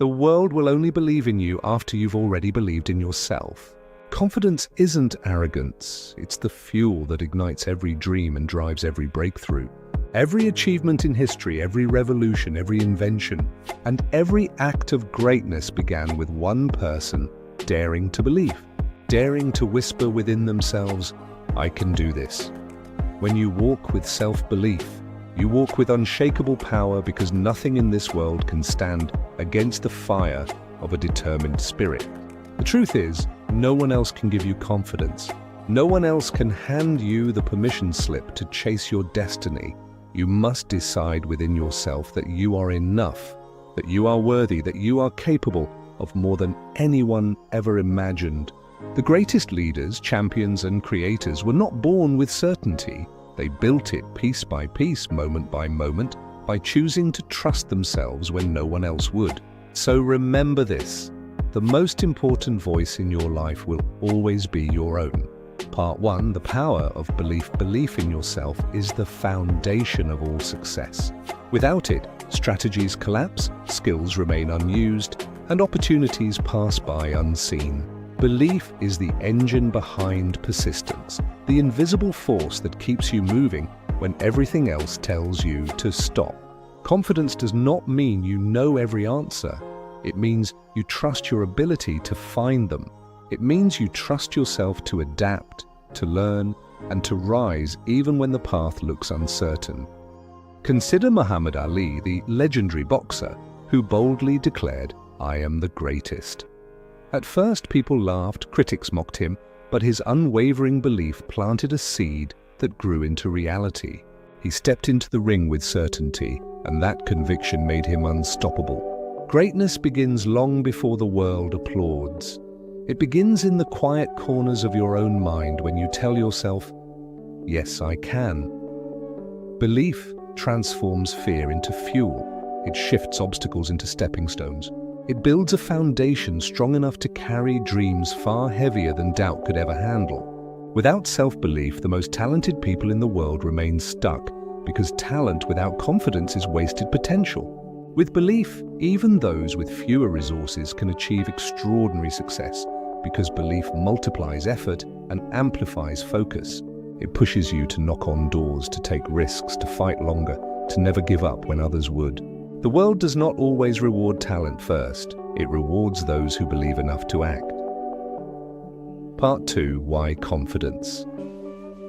The world will only believe in you after you've already believed in yourself. Confidence isn't arrogance, it's the fuel that ignites every dream and drives every breakthrough. Every achievement in history, every revolution, every invention, and every act of greatness began with one person daring to believe, daring to whisper within themselves, "I can do this." When you walk with self-belief, you walk with unshakable power because nothing in this world can stand against the fire of a determined spirit. The truth is, no one else can give you confidence. No one else can hand you the permission slip to chase your destiny. You must decide within yourself that you are enough, that you are worthy, that you are capable of more than anyone ever imagined. The greatest leaders, champions, and creators were not born with certainty. They built it piece by piece, moment by moment, by choosing to trust themselves when no one else would. So remember this: the most important voice in your life will always be your own. Part 1, the power of belief. Belief in yourself is the foundation of all success. Without it, strategies collapse, skills remain unused, and opportunities pass by unseen. Belief is the engine behind persistence, the invisible force that keeps you moving when everything else tells you to stop. Confidence does not mean you know every answer. It means you trust your ability to find them. It means you trust yourself to adapt, to learn, and to rise even when the path looks uncertain. Consider Muhammad Ali, the legendary boxer, who boldly declared, "I am the greatest." At first, people laughed, critics mocked him, but his unwavering belief planted a seed that grew into reality. He stepped into the ring with certainty, and that conviction made him unstoppable. Greatness begins long before the world applauds. It begins in the quiet corners of your own mind when you tell yourself, "Yes, I can." Belief transforms fear into fuel. It shifts obstacles into stepping stones. It builds a foundation strong enough to carry dreams far heavier than doubt could ever handle. Without self-belief, the most talented people in the world remain stuck, because talent without confidence is wasted potential. With belief, even those with fewer resources can achieve extraordinary success, because belief multiplies effort and amplifies focus. It pushes you to knock on doors, to take risks, to fight longer, to never give up when others would. The world does not always reward talent first. It rewards those who believe enough to act. Part 2, why confidence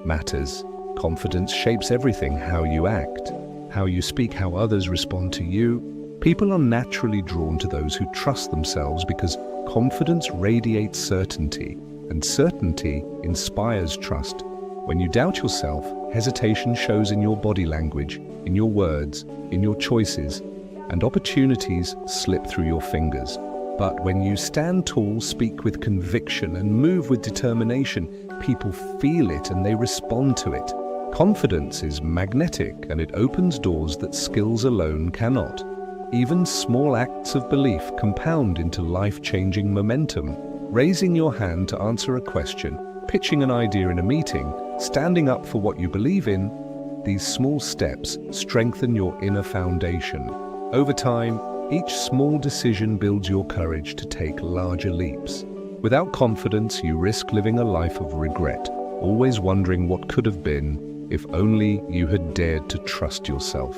matters. Confidence shapes everything: how you act, how you speak, how others respond to you. People are naturally drawn to those who trust themselves because confidence radiates certainty, and certainty inspires trust. When you doubt yourself, hesitation shows in your body language, in your words, in your choices, and opportunities slip through your fingers. But when you stand tall, speak with conviction, and move with determination, people feel it and they respond to it. Confidence is magnetic, and it opens doors that skills alone cannot. Even small acts of belief compound into life-changing momentum. Raising your hand to answer a question, pitching an idea in a meeting, standing up for what you believe in, these small steps strengthen your inner foundation. Over time, each small decision builds your courage to take larger leaps. Without confidence, you risk living a life of regret, always wondering what could have been if only you had dared to trust yourself.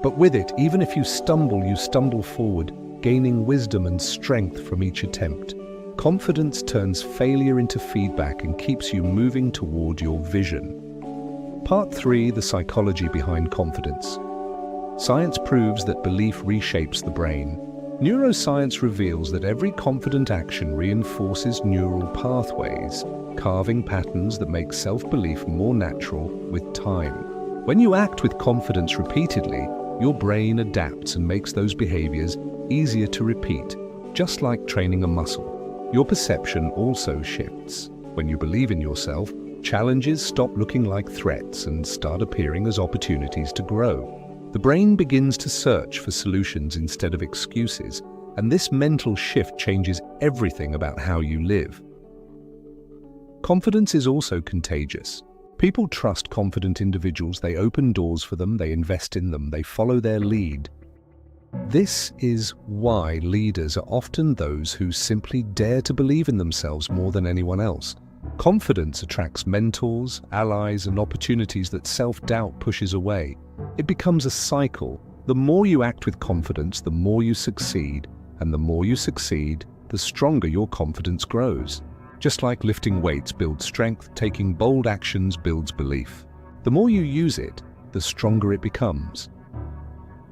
But with it, even if you stumble forward, gaining wisdom and strength from each attempt. Confidence turns failure into feedback and keeps you moving toward your vision. Part 3, the psychology behind confidence. Science proves that belief reshapes the brain. Neuroscience reveals that every confident action reinforces neural pathways, carving patterns that make self-belief more natural with time. When you act with confidence repeatedly, your brain adapts and makes those behaviors easier to repeat, just like training a muscle. Your perception also shifts. When you believe in yourself, challenges stop looking like threats and start appearing as opportunities to grow. The brain begins to search for solutions instead of excuses, and this mental shift changes everything about how you live. Confidence is also contagious. People trust confident individuals. They open doors for them, they invest in them, they follow their lead. This is why leaders are often those who simply dare to believe in themselves more than anyone else. Confidence attracts mentors, allies, and opportunities that self-doubt pushes away. It becomes a cycle. The more you act with confidence, the more you succeed, and the more you succeed, the stronger your confidence grows. Just like lifting weights builds strength, taking bold actions builds belief. The more you use it, the stronger it becomes.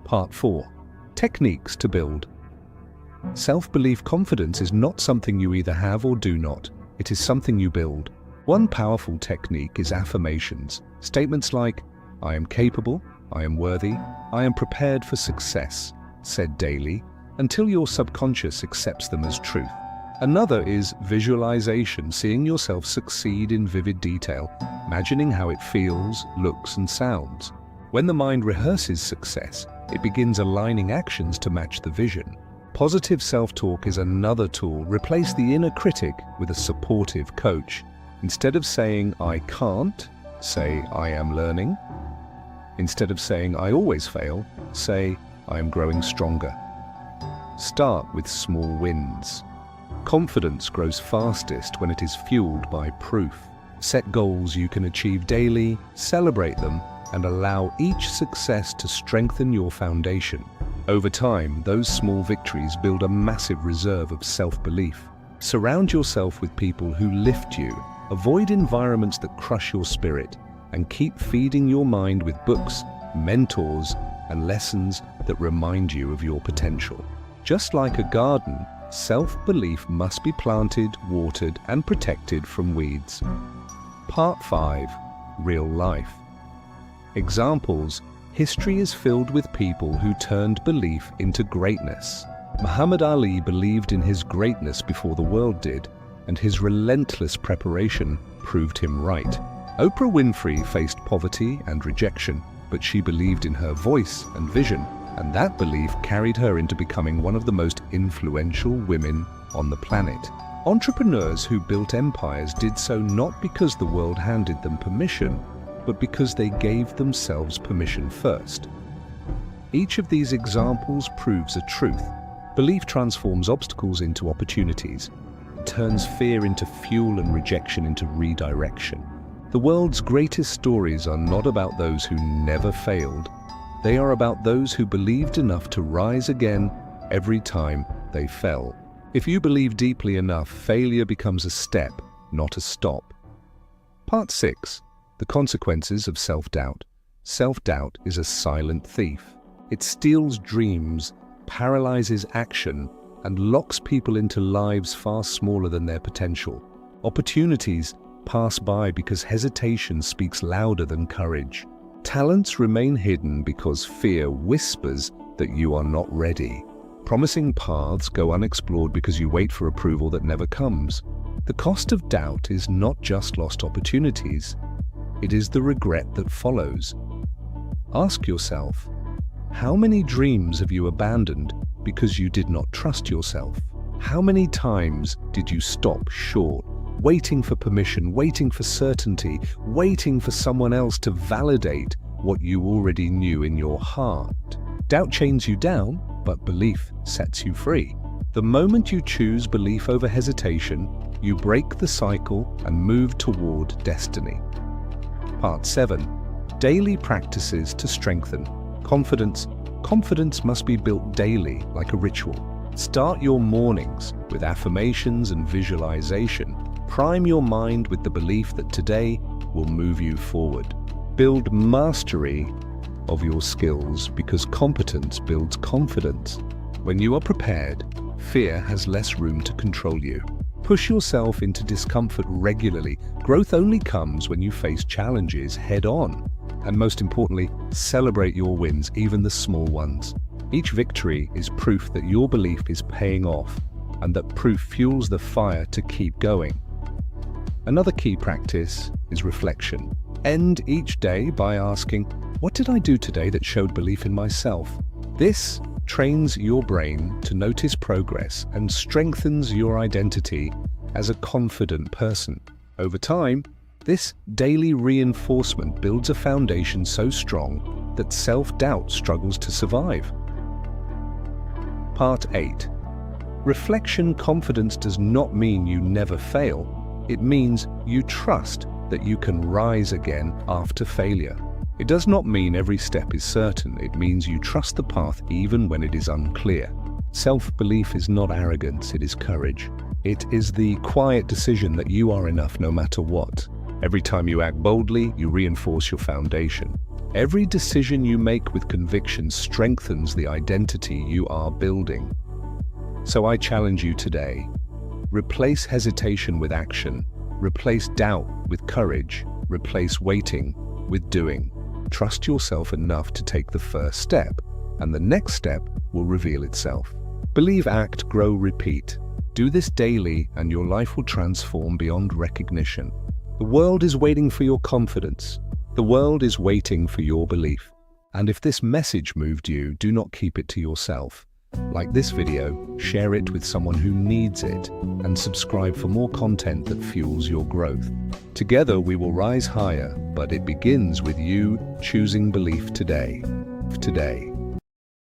Part 4. Techniques to build. Self-belief confidence is not something you either have or do not. It is something you build. One powerful technique is affirmations. Statements like, "I am capable, I am worthy, I am prepared for success," said daily, until your subconscious accepts them as truth. Another is visualization, seeing yourself succeed in vivid detail, imagining how it feels, looks, and sounds. When the mind rehearses success, it begins aligning actions to match the vision. Positive self-talk is another tool. Replace the inner critic with a supportive coach. Instead of saying, "I can't," say, "I am learning." Instead of saying, "I always fail," say, "I am growing stronger." Start with small wins. Confidence grows fastest when it is fueled by proof. Set goals you can achieve daily, celebrate them, and allow each success to strengthen your foundation. Over time, those small victories build a massive reserve of self-belief. Surround yourself with people who lift you. Avoid environments that crush your spirit, and keep feeding your mind with books, mentors, and lessons that remind you of your potential. Just like a garden, self-belief must be planted, watered, and protected from weeds. Part 5. Real life. Examples. History is filled with people who turned belief into greatness. Muhammad Ali believed in his greatness before the world did, and his relentless preparation proved him right. Oprah Winfrey faced poverty and rejection, but she believed in her voice and vision, and that belief carried her into becoming one of the most influential women on the planet. Entrepreneurs who built empires did so not because the world handed them permission, but because they gave themselves permission first. Each of these examples proves a truth. Belief transforms obstacles into opportunities. It turns fear into fuel and rejection into redirection. The world's greatest stories are not about those who never failed. They are about those who believed enough to rise again every time they fell. If you believe deeply enough, failure becomes a step, not a stop. Part 6. The consequences of self-doubt. Self-doubt is a silent thief. It steals dreams, paralyzes action, and locks people into lives far smaller than their potential. Opportunities pass by because hesitation speaks louder than courage. Talents remain hidden because fear whispers that you are not ready. Promising paths go unexplored because you wait for approval that never comes. The cost of doubt is not just lost opportunities. It is the regret that follows. Ask yourself, how many dreams have you abandoned because you did not trust yourself? How many times did you stop short, waiting for permission, waiting for certainty, waiting for someone else to validate what you already knew in your heart? Doubt chains you down, but belief sets you free. The moment you choose belief over hesitation, you break the cycle and move toward destiny. Part 7. Daily practices to strengthen confidence. Confidence must be built daily like a ritual. Start your mornings with affirmations and visualization. Prime your mind with the belief that today will move you forward. Build mastery of your skills because competence builds confidence. When you are prepared, fear has less room to control you. Push yourself into discomfort regularly. Growth only comes when you face challenges head-on. And most importantly, celebrate your wins, even the small ones. Each victory is proof that your belief is paying off, and that proof fuels the fire to keep going. Another key practice is reflection. End each day by asking, what did I do today that showed belief in myself? This trains your brain to notice progress and strengthens your identity as a confident person. Over time, this daily reinforcement builds a foundation so strong that self-doubt struggles to survive. Part 8. Reflection confidence does not mean you never fail. It means you trust that you can rise again after failure. It does not mean every step is certain. It means you trust the path even when it is unclear. Self-belief is not arrogance, it is courage. It is the quiet decision that you are enough no matter what. Every time you act boldly, you reinforce your foundation. Every decision you make with conviction strengthens the identity you are building. So I challenge you today. Replace hesitation with action. Replace doubt with courage. Replace waiting with doing. Trust yourself enough to take the first step, and the next step will reveal itself. Believe, act, grow, repeat. Do this daily, and your life will transform beyond recognition. The world is waiting for your confidence. The world is waiting for your belief. And if this message moved you, do not keep it to yourself. Like this video, share it with someone who needs it, and subscribe for more content that fuels your growth. Together we will rise higher, but it begins with you choosing belief today.